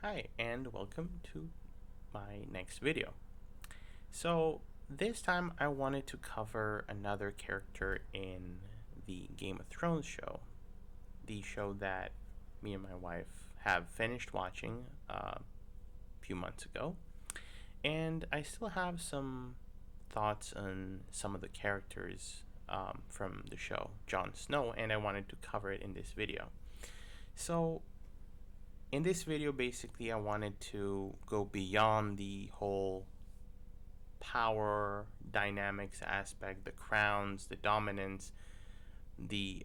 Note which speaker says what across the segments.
Speaker 1: Hi and welcome to my next video. So this time I wanted to cover another character in the Game of Thrones show. The show that me and my wife have finished watching a few months ago. And I still have some thoughts on some of the characters from the show, Jon Snow, and I wanted to cover it in this video. So in this video, basically, I wanted to go beyond the whole power dynamics aspect, the crowns, the dominance, the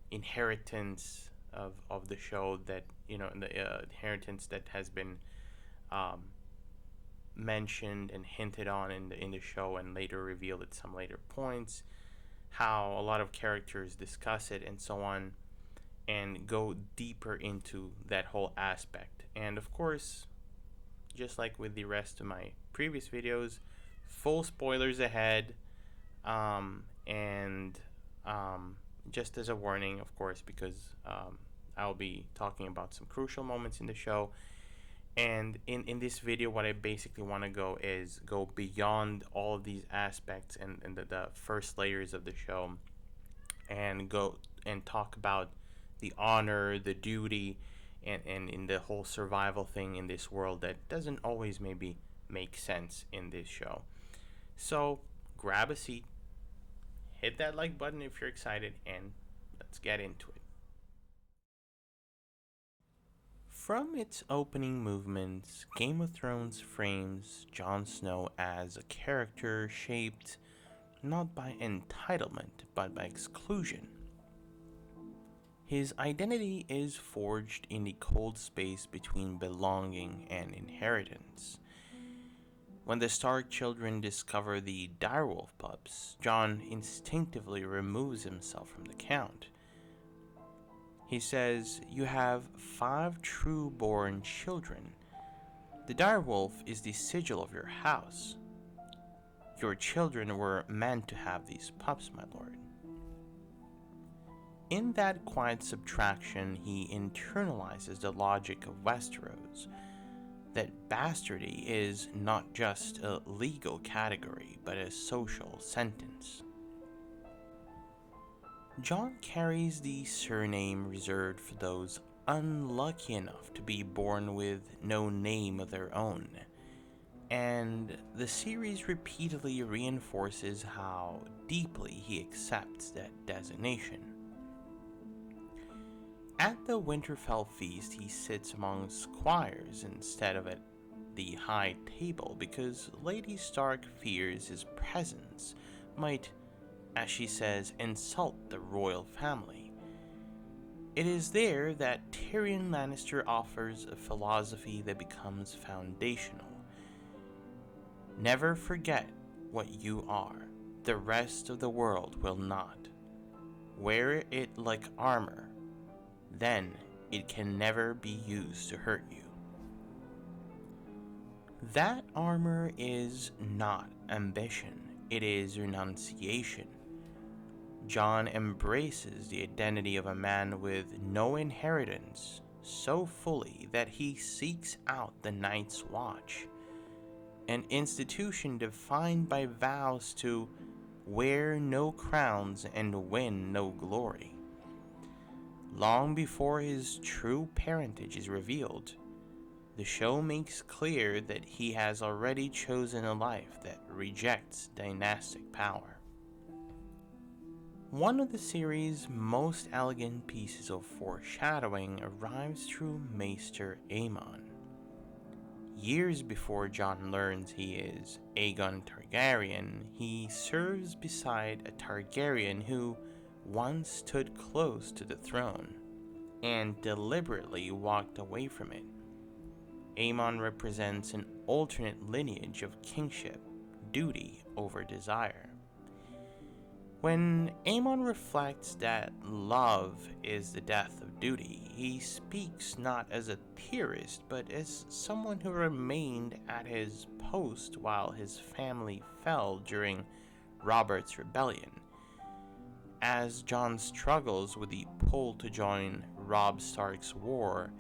Speaker 1: inheritance of the show, that and the inheritance that has been mentioned and hinted on in the show and later revealed at some later points. How a lot of characters discuss it and so on, and go deeper into that whole aspect. And of course, just like with the rest of my previous videos, full spoilers ahead, and just as a warning, of course, because I'll be talking about some crucial moments in the show. And in this video, what I basically want to go beyond all of these aspects and the first layers of the show, and go and talk about the honor, the duty, and in the whole survival thing in this world that doesn't always maybe make sense in this show. So grab a seat, hit that like button if you're excited, and let's get into it. From its opening movements, Game of Thrones frames Jon Snow as a character shaped not by entitlement but by exclusion. His identity is forged in the cold space between belonging and inheritance. When the Stark children discover the direwolf pups, Jon instinctively removes himself from the count. He says, "You have 5 true-born children. The direwolf is the sigil of your house. Your children were meant to have these pups, my lord." In that quiet subtraction, he internalizes the logic of Westeros, that bastardy is not just a legal category, but a social sentence. Jon carries the surname reserved for those unlucky enough to be born with no name of their own, and the series repeatedly reinforces how deeply he accepts that designation. At the Winterfell feast, he sits among squires instead of at the high table because Lady Stark fears his presence might, as she says, insult the royal family. It is there that Tyrion Lannister offers a philosophy that becomes foundational. Never forget what you are. The rest of the world will not. Wear it like armor. Then it can never be used to hurt you. That armor is not ambition, it is renunciation. Jon embraces the identity of a man with no inheritance so fully that he seeks out the Night's Watch, an institution defined by vows to wear no crowns and win no glory. Long before his true parentage is revealed, the show makes clear that he has already chosen a life that rejects dynastic power. One of the series' most elegant pieces of foreshadowing arrives through Maester Aemon. Years before Jon learns he is Aegon Targaryen, he serves beside a Targaryen who once stood close to the throne and deliberately walked away from it. Aemon represents an alternate lineage of kingship, duty over desire. When Aemon reflects that love is the death of duty, he speaks not as a theorist, but as someone who remained at his post while his family fell during Robert's rebellion. As Jon struggles with the pull to join Robb Stark's war,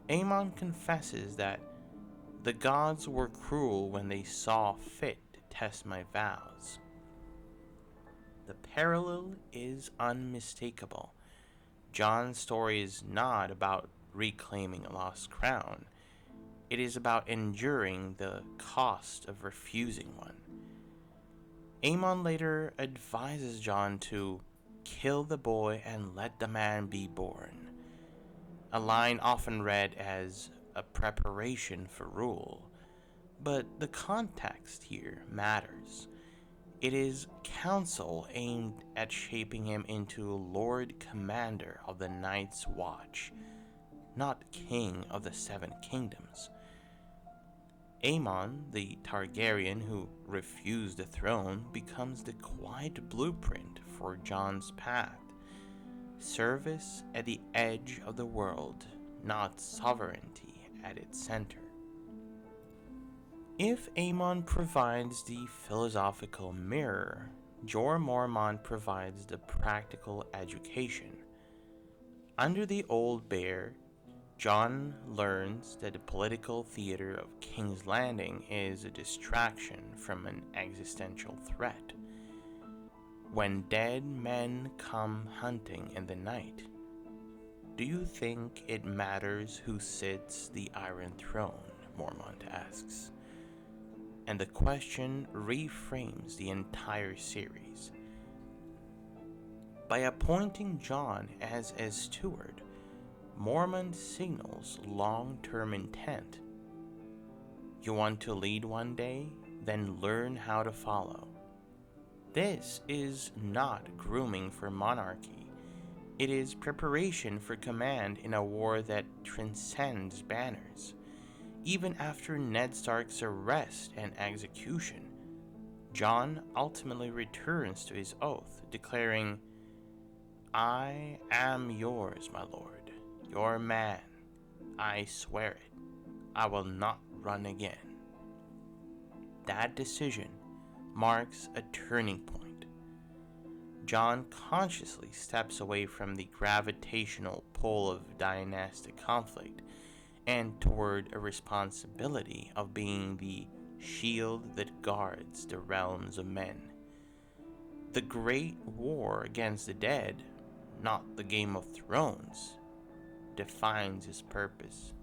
Speaker 1: Aemon confesses that the gods were cruel when they saw fit to test my vows. The parallel is unmistakable. Jon's story is not about reclaiming a lost crown. It is about enduring the cost of refusing one. Aemon later advises Jon to kill the boy and let the man be born, a line often read as a preparation for rule. But the context here matters. It is counsel aimed at shaping him into Lord Commander of the Night's Watch, not King of the Seven Kingdoms. Aemon, the Targaryen who refused the throne, becomes the quiet blueprint for Jon's path. Service at the edge of the world, not sovereignty at its center. If Aemon provides the philosophical mirror, Jeor Mormont provides the practical education. Under the Old Bear, Jon learns that the political theater of King's Landing is a distraction from an existential threat. When dead men come hunting in the night, do you think it matters who sits the Iron Throne? Mormont asks. And the question reframes the entire series. By appointing Jon as a steward, Mormont signals long-term intent. You want to lead one day? Then learn how to follow. This is not grooming for monarchy. It is preparation for command in a war that transcends banners. Even after Ned Stark's arrest and execution, Jon ultimately returns to his oath, declaring, "I am yours, my lord, your man. I swear it. I will not run again." That decision marks a turning point. Jon consciously steps away from the gravitational pull of dynastic conflict and toward a responsibility of being the shield that guards the realms of men. The great war against the dead, not the Game of Thrones, defines his purpose.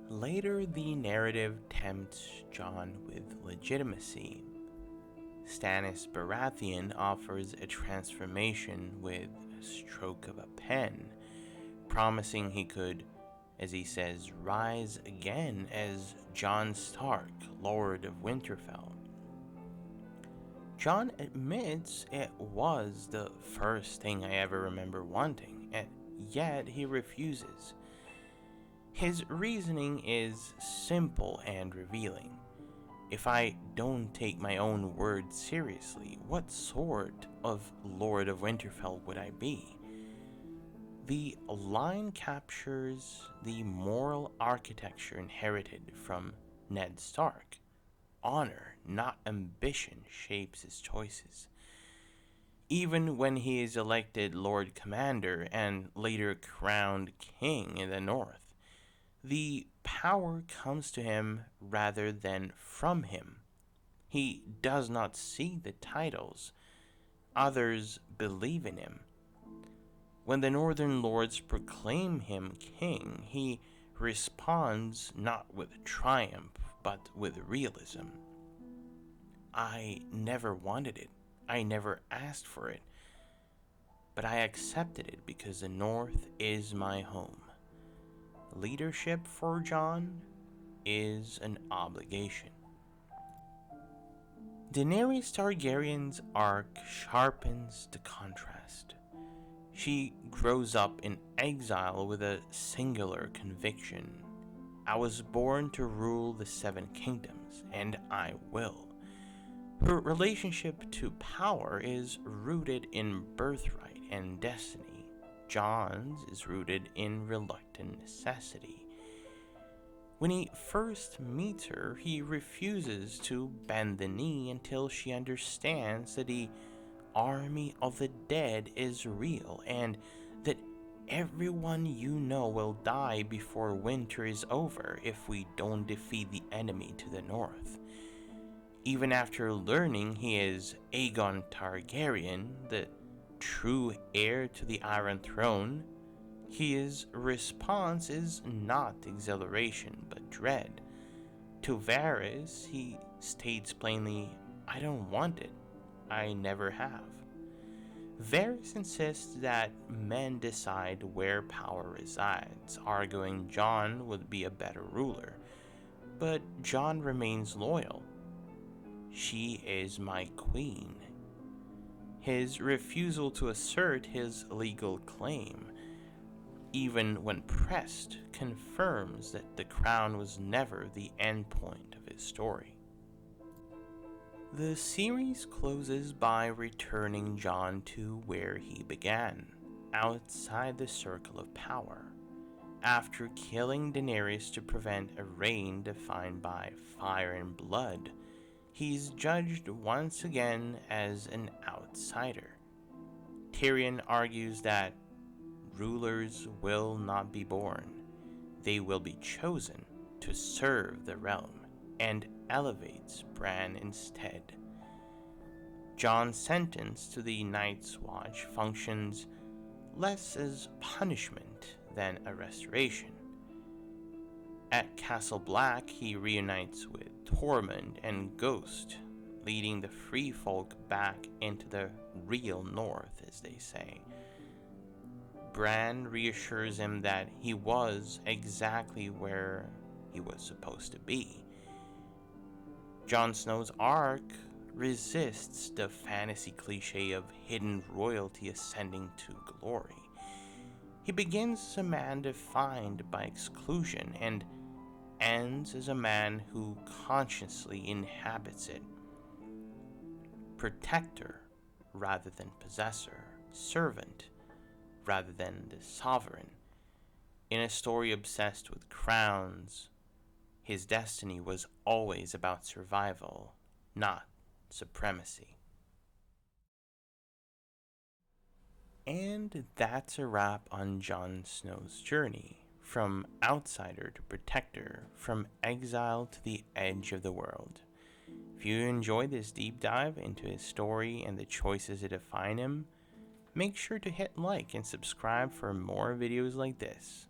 Speaker 1: Later, the narrative tempts Jon with legitimacy. Stannis Baratheon offers a transformation with a stroke of a pen, promising he could, as he says, rise again as Jon Stark, Lord of Winterfell. Jon admits it was the first thing I ever remember wanting, and yet he refuses. His reasoning is simple and revealing. If I don't take my own word seriously, what sort of Lord of Winterfell would I be? The line captures the moral architecture inherited from Ned Stark. Honor, not ambition, shapes his choices. Even when he is elected Lord Commander and later crowned King in the North, the power comes to him rather than from him. He does not see the titles. Others believe in him. When the Northern Lords proclaim him king, he responds not with triumph, but with realism. I never wanted it. I never asked for it. But I accepted it because the North is my home. Leadership for Jon is an obligation. Daenerys Targaryen's arc sharpens the contrast. She grows up in exile with a singular conviction. I was born to rule the Seven Kingdoms, and I will. Her relationship to power is rooted in birthright and destiny. Jon's is rooted in reluctant necessity. When he first meets her, he refuses to bend the knee until she understands that the army of the dead is real and that Everyone you know will die before winter is over if we don't defeat the enemy to the north. Even after learning he is Aegon Targaryen, the true heir to the Iron Throne, his response is not exhilaration but dread. To Varys, he states plainly, "I don't want it. I never have." Varys insists that men decide where power resides, arguing Jon would be a better ruler. But Jon remains loyal. "She is my queen." His refusal to assert his legal claim, even when pressed, confirms that the crown was never the end point of his story. The series closes by returning Jon to where he began, outside the circle of power. After killing Daenerys to prevent a reign defined by fire and blood, he's judged once again as an outsider. Tyrion argues that rulers will not be born, they will be chosen to serve the realm, and elevates Bran instead. Jon's sentence to the Night's Watch functions less as punishment than a restoration. At Castle Black, he reunites with Tormund and Ghost, leading the free folk back into the real north, as they say. Bran reassures him that he was exactly where he was supposed to be. Jon Snow's arc resists the fantasy cliche of hidden royalty ascending to glory. He begins as a man defined by exclusion and ends as a man who consciously inhabits it. Protector rather than possessor, servant rather than the sovereign. In a story obsessed with crowns, his destiny was always about survival, not supremacy. And that's a wrap on Jon Snow's journey, from outsider to protector, from exile to the edge of the world. If you enjoyed this deep dive into his story and the choices that define him, make sure to hit like and subscribe for more videos like this.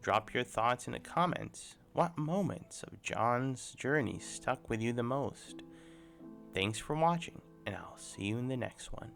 Speaker 1: Drop your thoughts in the comments. What moments of Jon's journey stuck with you the most? Thanks for watching, and I'll see you in the next one.